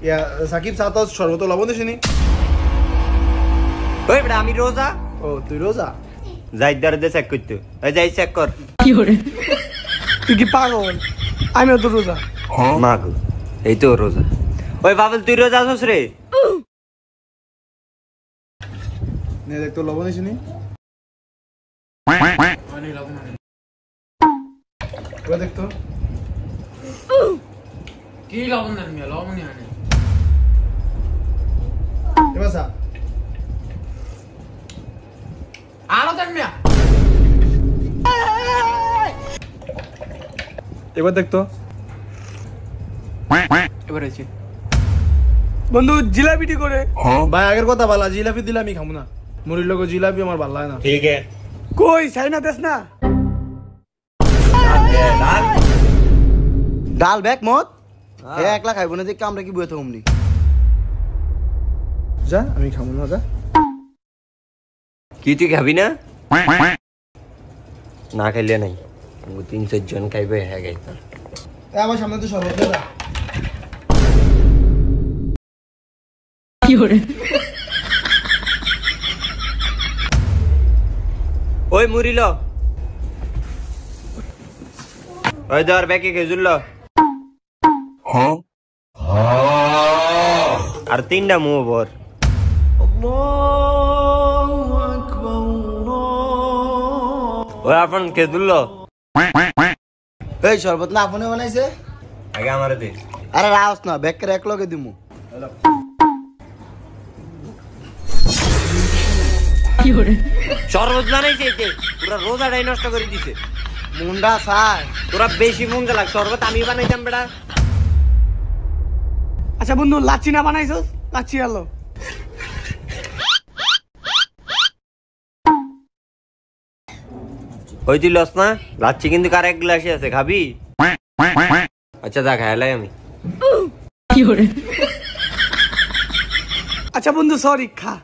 ইয়া সাকিব সাতাস শরবত লবণ দিছিনি ওই বেটা আমি রোজা ও তুই রোজা যাই দরদে চেক করতে ওই যাই চেক কর কি করে তুই কি পাগল আমিও তো রোজা মাগো এই তো রোজা ওই বাবুল তুই রোজা আছিস রে নে দেখ তো লবণ দিছিনি অনেক লবণ আনে ওই দেখ তো কি লবণ দেন মিয়া লবণই আনে এবার সা আরো দেন মিয়া এবার দেখ তো এবার হয়েছে বন্ধু জিলাপিটি করে ভাই আগের কথা বলা জিলাপি দিলে আমি খাবো না মুড়ির লোক জিলাপি আমার ভালো লাগে না ঠিক আছে কই সাইনা দেস না ডাল ব্যাগ মত এ একলা খাইব না যে আমরা কি বইতে থাকুমনি যা আমি খাবো না যা কি তুই খাবি না না খাইলে নাই 3-4 জন খাইবে হ্যাঁ গাইতাম আমার সামনে তো শরবত দে না কি করে ওই মুড়িল ওই ধর ব্যাকে খেজুর লো আর 3টা মুহ ভর ওই আপন খেজুর লো এই শরবত না আপনি বানাইছে আগে আমারে দে আরে রাওস না ব্যাগ করে এক লগে দিমু কি করে শরবত বানাইছে এতে পুরো রোজাটাই নষ্ট করে দিছে মুন্ডা সাই তোরা বেশি মন গেলাক শরবত আমি বানাইতাম বেটা আচ্ছা বন্ধু লাচ্ছি না বানাইছস লাচ্ছি আলো ওই তুই লস না লাচ্ছি কিন্তু কার এক গ্লাসে আছে খাবি আচ্ছা দা খাইলাই আমি কি করে আচ্ছা বন্ধু সরি খা